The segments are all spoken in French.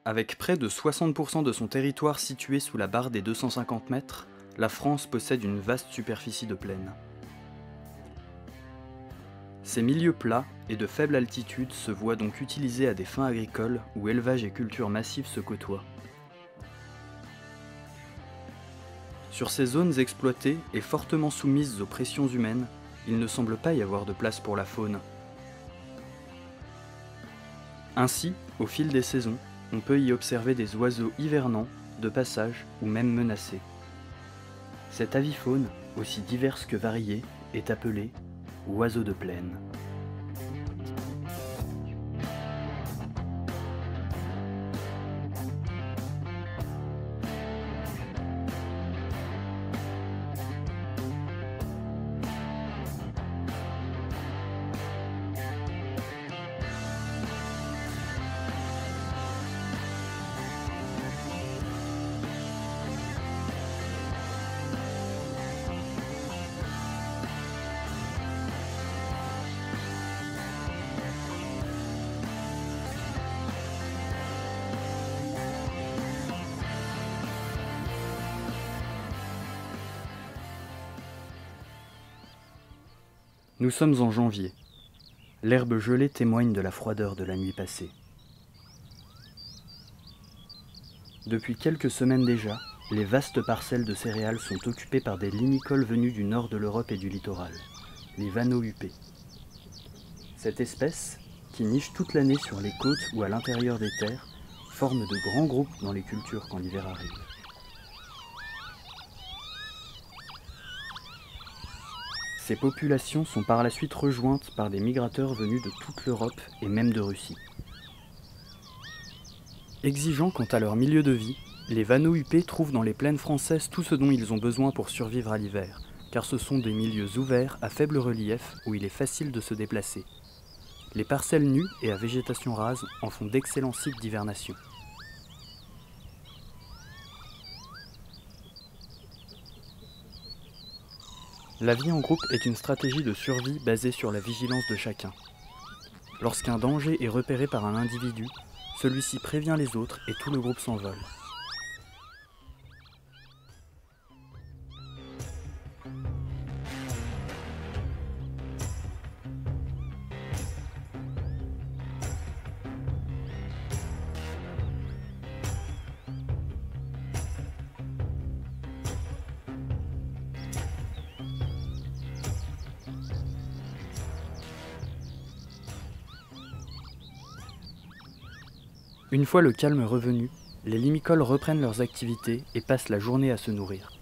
Avec près de 60% de son territoire situé sous la barre des 250 mètres, la France possède une vaste superficie de plaine. Ces milieux plats et de faible altitude se voient donc utilisés à des fins agricoles où élevage et culture massive se côtoient. Sur ces zones exploitées et fortement soumises aux pressions humaines, il ne semble pas y avoir de place pour la faune. Ainsi, au fil des saisons, on peut y observer des oiseaux hivernants, de passage ou même menacés. Cette avifaune, aussi diverse que variée, est appelée oiseau de plaine. Nous sommes en janvier. L'herbe gelée témoigne de la froideur de la nuit passée. Depuis quelques semaines déjà, les vastes parcelles de céréales sont occupées par des limicoles venus du nord de l'Europe et du littoral, les vanneaux huppés. Cette espèce, qui niche toute l'année sur les côtes ou à l'intérieur des terres, forme de grands groupes dans les cultures quand l'hiver arrive. Ces populations sont par la suite rejointes par des migrateurs venus de toute l'Europe et même de Russie. Exigeants quant à leur milieu de vie, les vanneaux huppés trouvent dans les plaines françaises tout ce dont ils ont besoin pour survivre à l'hiver, car ce sont des milieux ouverts à faible relief où il est facile de se déplacer. Les parcelles nues et à végétation rase en font d'excellents sites d'hivernation. La vie en groupe est une stratégie de survie basée sur la vigilance de chacun. Lorsqu'un danger est repéré par un individu, celui-ci prévient les autres et tout le groupe s'envole. Une fois le calme revenu, les limicoles reprennent leurs activités et passent la journée à se nourrir.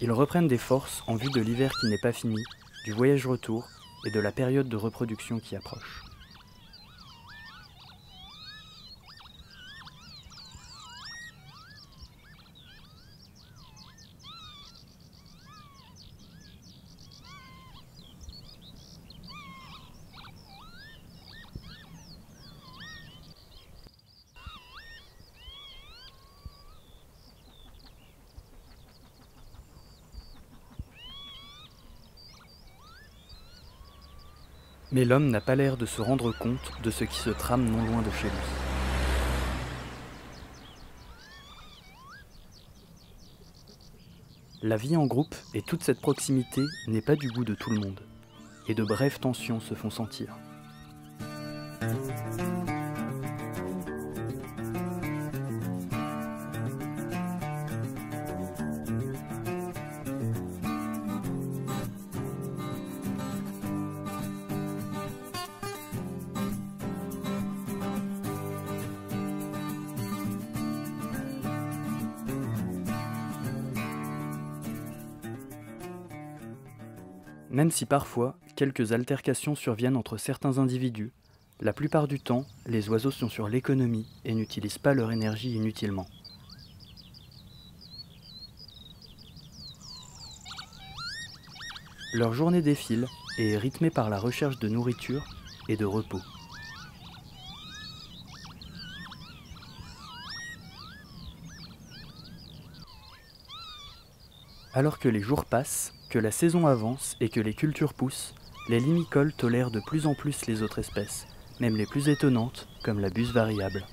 Ils reprennent des forces en vue de l'hiver qui n'est pas fini, du voyage retour et de la période de reproduction qui approche. Mais l'homme n'a pas l'air de se rendre compte de ce qui se trame non loin de chez lui. La vie en groupe et toute cette proximité n'est pas du goût de tout le monde, et de brèves tensions se font sentir. Même si parfois, quelques altercations surviennent entre certains individus, la plupart du temps, les oiseaux sont sur l'économie et n'utilisent pas leur énergie inutilement. Leur journée défile et est rythmée par la recherche de nourriture et de repos. Alors que les jours passent, que la saison avance et que les cultures poussent, les limicoles tolèrent de plus en plus les autres espèces, même les plus étonnantes, comme la buse variable.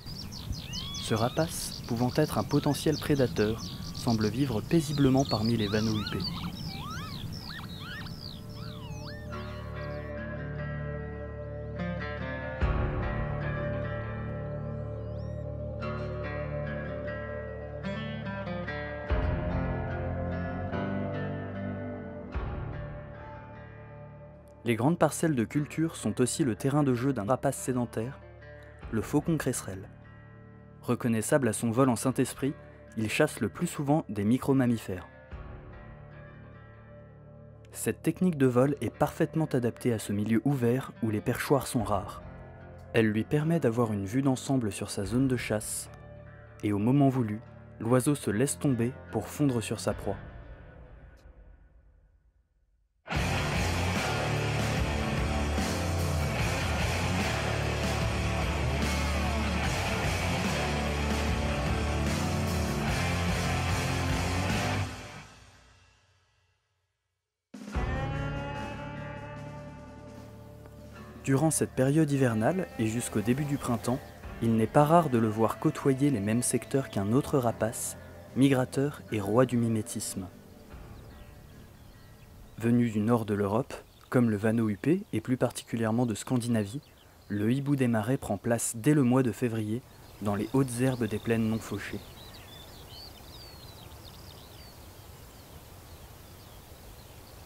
Ce rapace, pouvant être un potentiel prédateur, semble vivre paisiblement parmi les vanneaux huppés. Les grandes parcelles de culture sont aussi le terrain de jeu d'un rapace sédentaire, le faucon cresserelle. Reconnaissable à son vol en Saint-Esprit, il chasse le plus souvent des micro-mammifères. Cette technique de vol est parfaitement adaptée à ce milieu ouvert où les perchoirs sont rares. Elle lui permet d'avoir une vue d'ensemble sur sa zone de chasse, et au moment voulu, l'oiseau se laisse tomber pour fondre sur sa proie. Durant cette période hivernale et jusqu'au début du printemps, il n'est pas rare de le voir côtoyer les mêmes secteurs qu'un autre rapace, migrateur et roi du mimétisme. Venu du nord de l'Europe, comme le vanneau huppé et plus particulièrement de Scandinavie, le hibou des marais prend place dès le mois de février dans les hautes herbes des plaines non fauchées.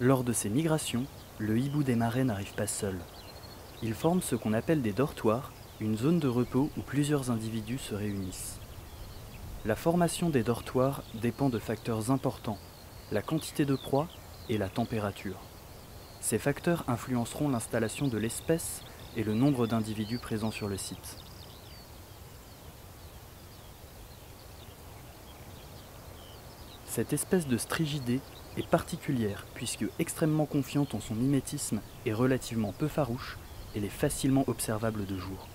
Lors de ces migrations, le hibou des marais n'arrive pas seul. Il forme ce qu'on appelle des dortoirs, une zone de repos où plusieurs individus se réunissent. La formation des dortoirs dépend de facteurs importants, la quantité de proie et la température. Ces facteurs influenceront l'installation de l'espèce et le nombre d'individus présents sur le site. Cette espèce de strigidée est particulière puisque extrêmement confiante en son mimétisme et relativement peu farouche, elle est facilement observable de jour.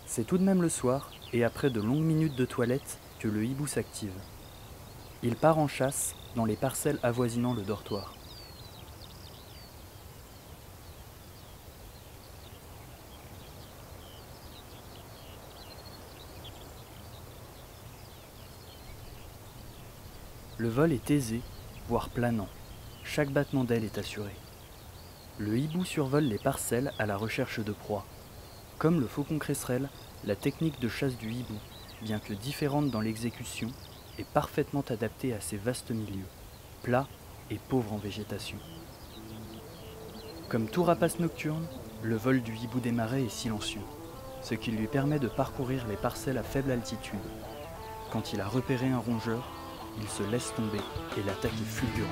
C'est tout de même le soir, et après de longues minutes de toilette, que le hibou s'active. Il part en chasse dans les parcelles avoisinant le dortoir. Le vol est aisé, voire planant. Chaque battement d'aile est assuré. Le hibou survole les parcelles à la recherche de proies. Comme le faucon cresserelle, la technique de chasse du hibou, bien que différente dans l'exécution, est parfaitement adaptée à ces vastes milieux, plats et pauvres en végétation. Comme tout rapace nocturne, le vol du hibou des marais est silencieux, ce qui lui permet de parcourir les parcelles à faible altitude. Quand il a repéré un rongeur, il se laisse tomber et l'attaque est fulgurante.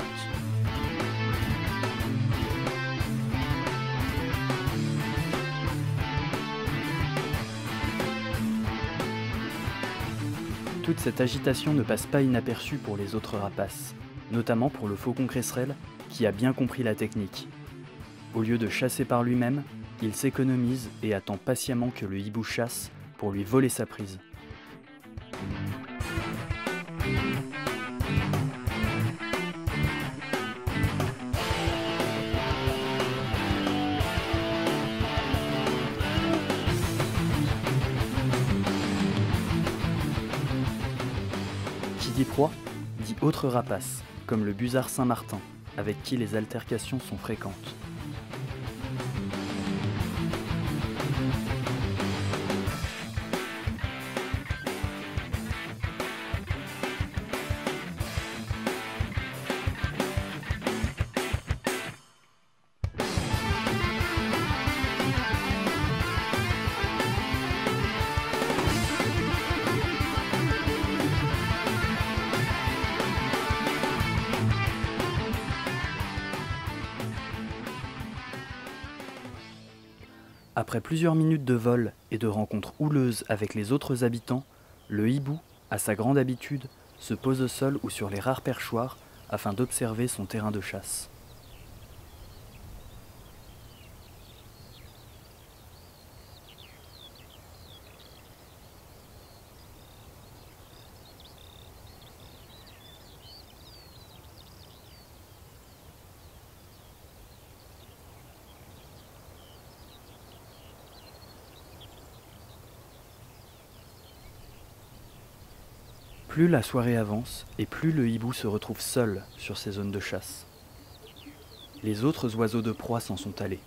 Toute cette agitation ne passe pas inaperçue pour les autres rapaces, notamment pour le faucon cresserelle qui a bien compris la technique. Au lieu de chasser par lui-même, il s'économise et attend patiemment que le hibou chasse pour lui voler sa prise. Qui dit proie, dit autre rapace, comme le busard Saint-Martin, avec qui les altercations sont fréquentes. Après plusieurs minutes de vol et de rencontres houleuses avec les autres habitants, le hibou, à sa grande habitude, se pose au sol ou sur les rares perchoirs afin d'observer son terrain de chasse. Plus la soirée avance et plus le hibou se retrouve seul sur ses zones de chasse. Les autres oiseaux de proie s'en sont allés.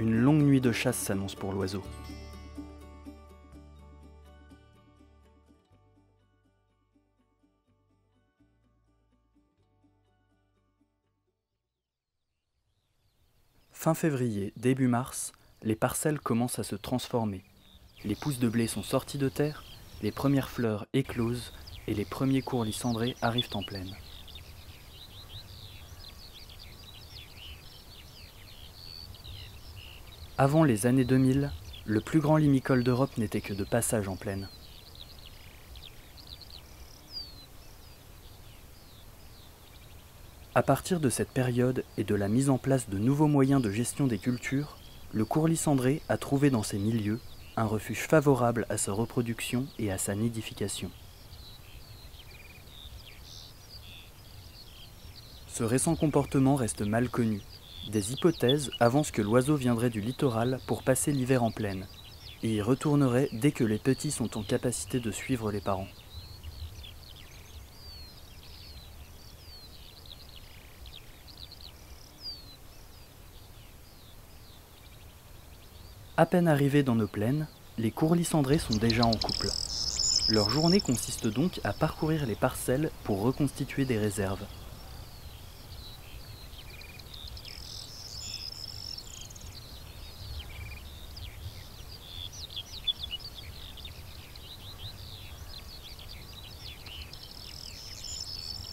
Une longue nuit de chasse s'annonce pour l'oiseau. Fin février, début mars, les parcelles commencent à se transformer. Les pousses de blé sont sorties de terre, les premières fleurs éclosent et les premiers courlis cendrés arrivent en plaine. Avant les années 2000, le plus grand limicole d'Europe n'était que de passage en plaine. À partir de cette période et de la mise en place de nouveaux moyens de gestion des cultures, le courlis cendré a trouvé dans ces milieux un refuge favorable à sa reproduction et à sa nidification. Ce récent comportement reste mal connu. Des hypothèses avancent que l'oiseau viendrait du littoral pour passer l'hiver en plaine, et y retournerait dès que les petits sont en capacité de suivre les parents. À peine arrivés dans nos plaines, les courlis cendrés sont déjà en couple. Leur journée consiste donc à parcourir les parcelles pour reconstituer des réserves.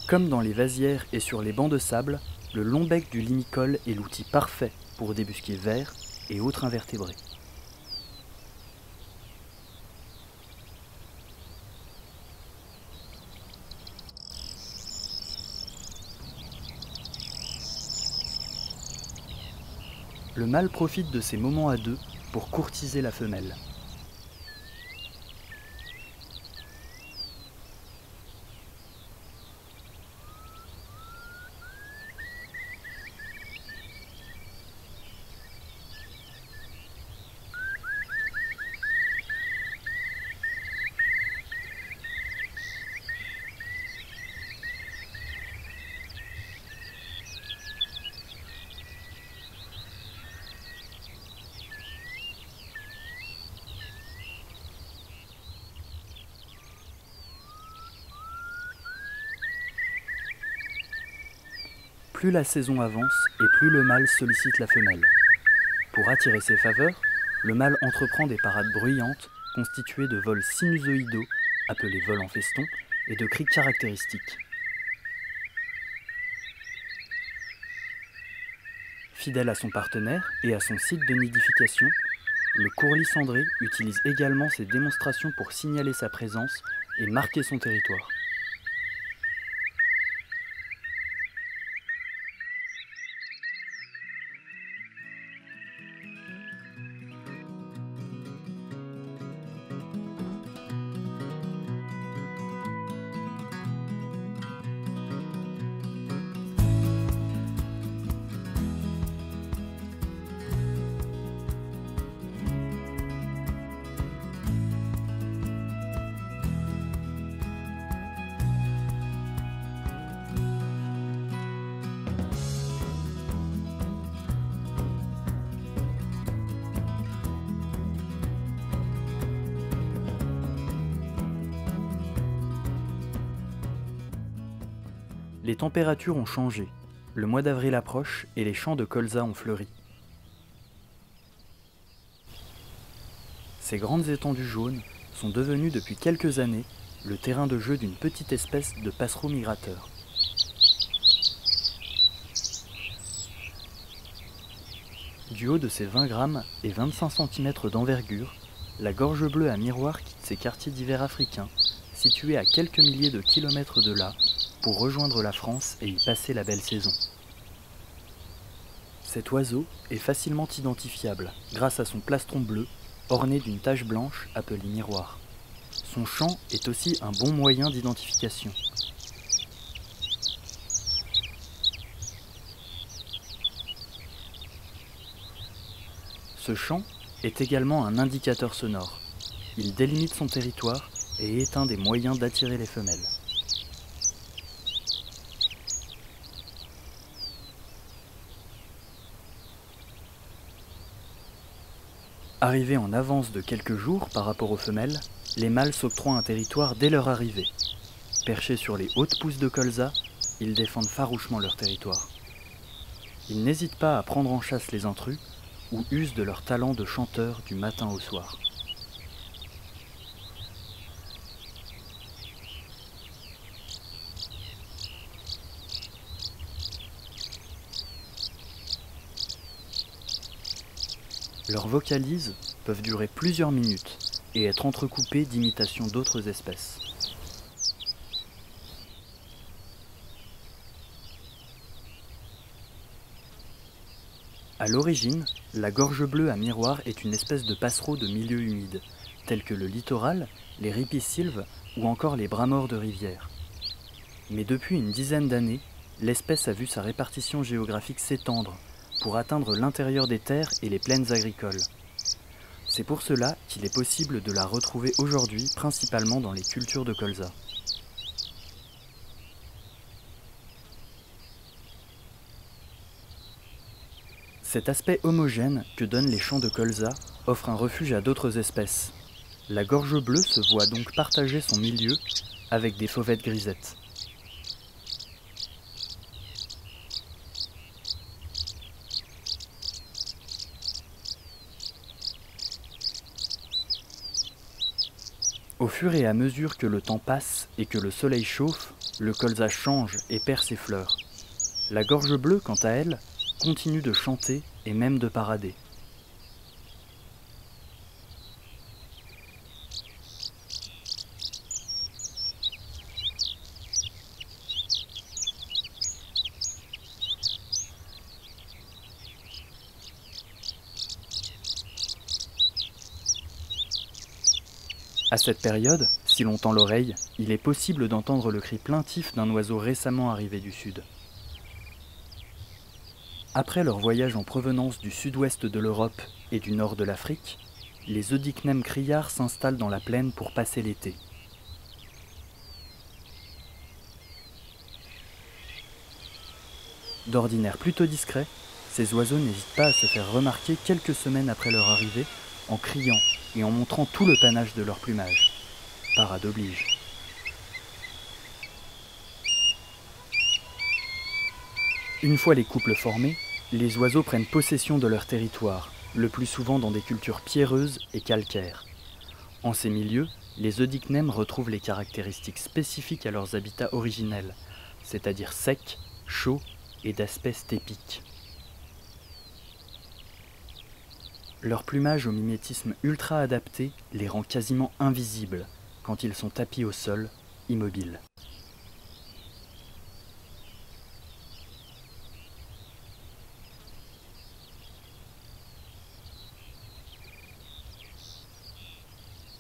Comme dans les vasières et sur les bancs de sable, le long bec du limicole est l'outil parfait pour débusquer vers et autres invertébrés. Le mâle profite de ces moments à deux pour courtiser la femelle. Plus la saison avance et plus le mâle sollicite la femelle. Pour attirer ses faveurs, le mâle entreprend des parades bruyantes constituées de vols sinusoïdaux, appelés vols en feston, et de cris caractéristiques. Fidèle à son partenaire et à son site de nidification, le courlis cendré utilise également ses démonstrations pour signaler sa présence et marquer son territoire. Les températures ont changé, le mois d'avril approche et les champs de colza ont fleuri. Ces grandes étendues jaunes sont devenues depuis quelques années le terrain de jeu d'une petite espèce de passereau migrateur. Du haut de ses 20 grammes et 25 cm d'envergure, la gorge bleue à miroir quitte ses quartiers d'hiver africains, situés à quelques milliers de kilomètres de là, pour rejoindre la France et y passer la belle saison. Cet oiseau est facilement identifiable grâce à son plastron bleu, orné d'une tache blanche appelée miroir. Son chant est aussi un bon moyen d'identification. Ce chant est également un indicateur sonore. Il délimite son territoire et est un des moyens d'attirer les femelles. Arrivés en avance de quelques jours par rapport aux femelles, les mâles s'octroient un territoire dès leur arrivée. Perchés sur les hautes pousses de colza, ils défendent farouchement leur territoire. Ils n'hésitent pas à prendre en chasse les intrus ou usent de leur talent de chanteur du matin au soir. Leurs vocalises peuvent durer plusieurs minutes et être entrecoupées d'imitations d'autres espèces. À l'origine, la gorge bleue à miroir est une espèce de passereau de milieux humides, tels que le littoral, les ripisylves ou encore les bras-morts de rivière. Mais depuis une dizaine d'années, l'espèce a vu sa répartition géographique s'étendre pour atteindre l'intérieur des terres et les plaines agricoles. C'est pour cela qu'il est possible de la retrouver aujourd'hui principalement dans les cultures de colza. Cet aspect homogène que donnent les champs de colza offre un refuge à d'autres espèces. La gorge bleue se voit donc partager son milieu avec des fauvettes grisettes. Au fur et à mesure que le temps passe et que le soleil chauffe, le colza change et perd ses fleurs. La gorge bleue, quant à elle, continue de chanter et même de parader. À cette période, si l'on tend l'oreille, il est possible d'entendre le cri plaintif d'un oiseau récemment arrivé du sud. Après leur voyage en provenance du sud-ouest de l'Europe et du nord de l'Afrique, les Oedicnemes criards s'installent dans la plaine pour passer l'été. D'ordinaire plutôt discrets, ces oiseaux n'hésitent pas à se faire remarquer quelques semaines après leur arrivée en criant et en montrant tout le panache de leur plumage. Parade oblige. Une fois les couples formés, les oiseaux prennent possession de leur territoire, le plus souvent dans des cultures pierreuses et calcaires. En ces milieux, les Oedicnemes retrouvent les caractéristiques spécifiques à leurs habitats originels, c'est-à-dire secs, chauds et d'aspect stépique. Leur plumage au mimétisme ultra adapté les rend quasiment invisibles quand ils sont tapis au sol, immobiles.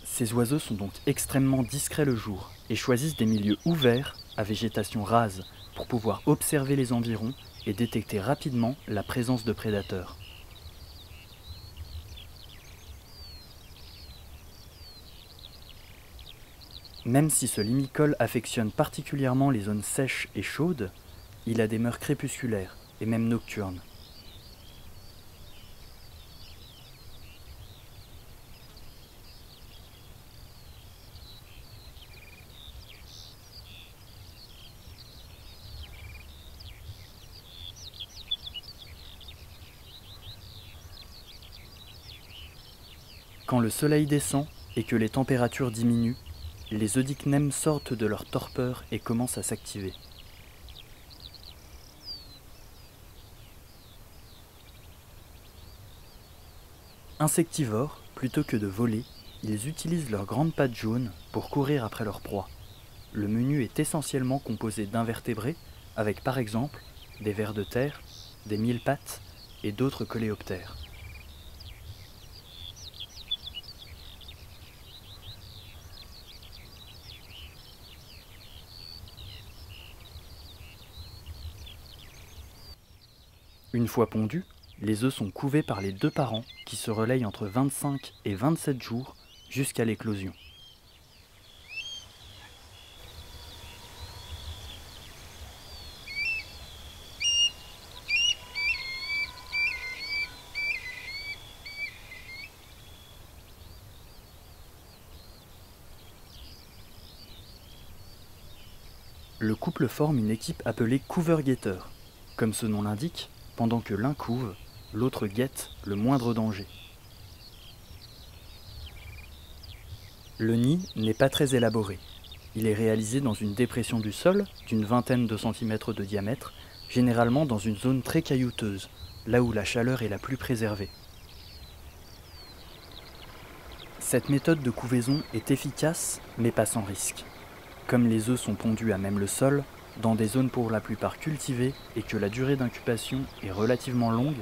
Ces oiseaux sont donc extrêmement discrets le jour et choisissent des milieux ouverts à végétation rase pour pouvoir observer les environs et détecter rapidement la présence de prédateurs. Même si ce limicole affectionne particulièrement les zones sèches et chaudes, il a des mœurs crépusculaires et même nocturnes. Quand le soleil descend et que les températures diminuent, les oedicnèmes sortent de leur torpeur et commencent à s'activer. Insectivores, plutôt que de voler, ils utilisent leurs grandes pattes jaunes pour courir après leur proie. Le menu est essentiellement composé d'invertébrés, avec par exemple des vers de terre, des mille-pattes et d'autres coléoptères. Une fois pondus, les œufs sont couvés par les deux parents qui se relayent entre 25 et 27 jours jusqu'à l'éclosion. Le couple forme une équipe appelée couver-guetteur. Comme ce nom l'indique, pendant que l'un couve, l'autre guette le moindre danger. Le nid n'est pas très élaboré. Il est réalisé dans une dépression du sol d'une vingtaine de centimètres de diamètre, généralement dans une zone très caillouteuse, là où la chaleur est la plus préservée. Cette méthode de couvaison est efficace, mais pas sans risque. Comme les œufs sont pondus à même le sol, dans des zones pour la plupart cultivées et que la durée d'incubation est relativement longue,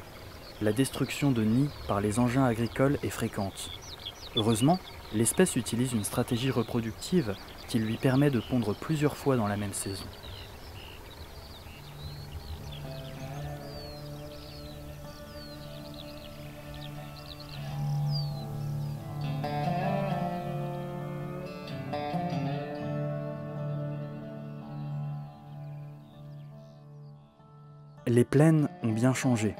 la destruction de nids par les engins agricoles est fréquente. Heureusement, l'espèce utilise une stratégie reproductive qui lui permet de pondre plusieurs fois dans la même saison. Les plaines ont bien changé.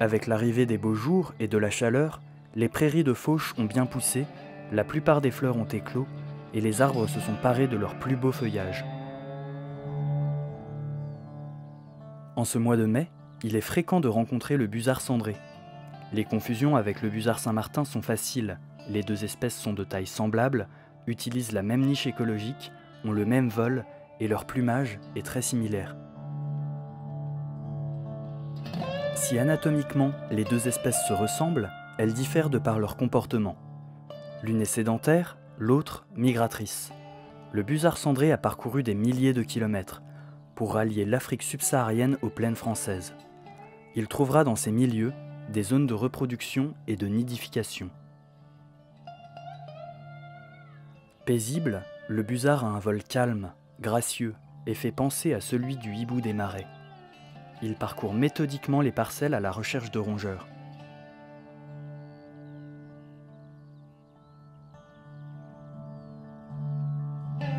Avec l'arrivée des beaux jours et de la chaleur, les prairies de fauche ont bien poussé, la plupart des fleurs ont éclos et les arbres se sont parés de leur plus beau feuillage. En ce mois de mai, il est fréquent de rencontrer le busard cendré. Les confusions avec le busard Saint-Martin sont faciles, les deux espèces sont de taille semblable, utilisent la même niche écologique, ont le même vol et leur plumage est très similaire. Si anatomiquement les deux espèces se ressemblent, elles diffèrent de par leur comportement. L'une est sédentaire, l'autre migratrice. Le busard cendré a parcouru des milliers de kilomètres pour rallier l'Afrique subsaharienne aux plaines françaises. Il trouvera dans ces milieux des zones de reproduction et de nidification. Paisible, le busard a un vol calme, gracieux et fait penser à celui du hibou des marais. Il parcourt méthodiquement les parcelles à la recherche de rongeurs.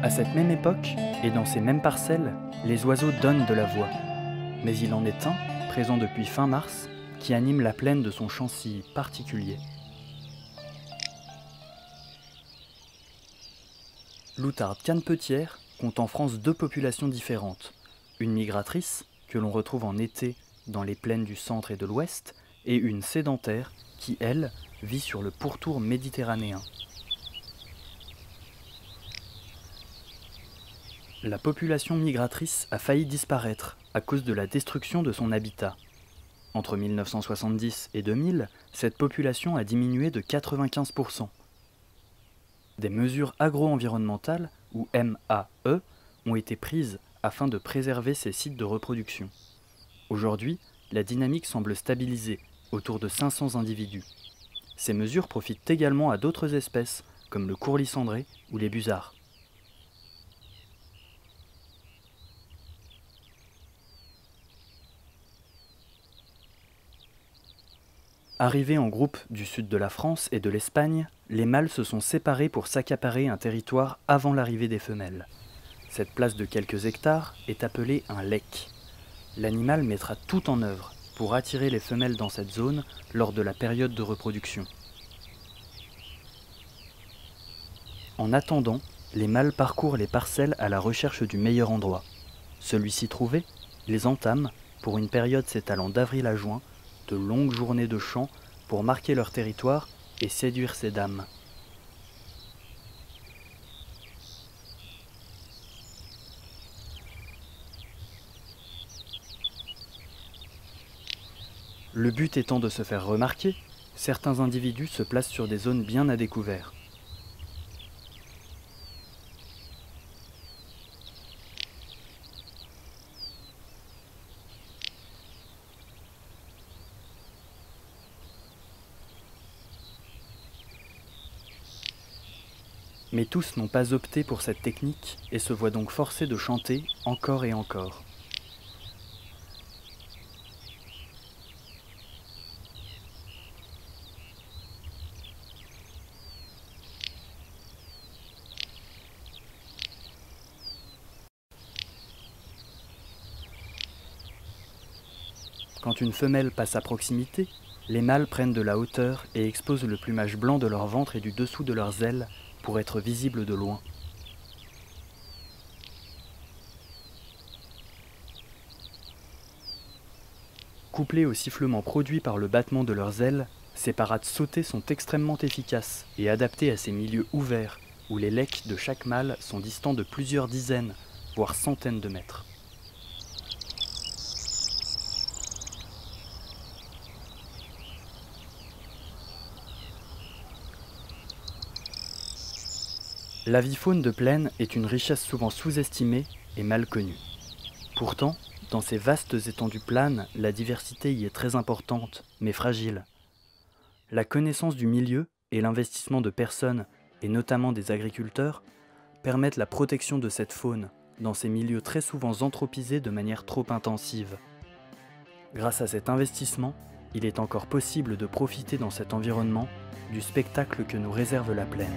À cette même époque, et dans ces mêmes parcelles, les oiseaux donnent de la voix. Mais il en est un, présent depuis fin mars, qui anime la plaine de son chant si particulier. L'outarde canepetière compte en France deux populations différentes, une migratrice, que l'on retrouve en été dans les plaines du centre et de l'ouest, et une sédentaire qui, elle, vit sur le pourtour méditerranéen. La population migratrice a failli disparaître à cause de la destruction de son habitat. Entre 1970 et 2000, cette population a diminué de 95%. Des mesures agro-environnementales, ou MAE, ont été prises afin de préserver ces sites de reproduction. Aujourd'hui, la dynamique semble stabilisée, autour de 500 individus. Ces mesures profitent également à d'autres espèces, comme le courlis cendré ou les busards. Arrivés en groupe du sud de la France et de l'Espagne, les mâles se sont séparés pour s'accaparer un territoire avant l'arrivée des femelles. Cette place de quelques hectares est appelée un lek. L'animal mettra tout en œuvre pour attirer les femelles dans cette zone lors de la période de reproduction. En attendant, les mâles parcourent les parcelles à la recherche du meilleur endroit. Celui-ci trouvé, ils entament, pour une période s'étalant d'avril à juin, de longues journées de chant pour marquer leur territoire et séduire ces dames. Le but étant de se faire remarquer, certains individus se placent sur des zones bien à découvert. Mais tous n'ont pas opté pour cette technique et se voient donc forcés de chanter encore et encore. Quand une femelle passe à proximité, les mâles prennent de la hauteur et exposent le plumage blanc de leur ventre et du dessous de leurs ailes pour être visibles de loin. Couplés au sifflement produit par le battement de leurs ailes, ces parades sautées sont extrêmement efficaces et adaptées à ces milieux ouverts où les lecs de chaque mâle sont distants de plusieurs dizaines, voire centaines de mètres. L'avifaune de plaine est une richesse souvent sous-estimée et mal connue. Pourtant, dans ces vastes étendues planes, la diversité y est très importante, mais fragile. La connaissance du milieu et l'investissement de personnes, et notamment des agriculteurs, permettent la protection de cette faune, dans ces milieux très souvent anthropisés de manière trop intensive. Grâce à cet investissement, il est encore possible de profiter dans cet environnement du spectacle que nous réserve la plaine.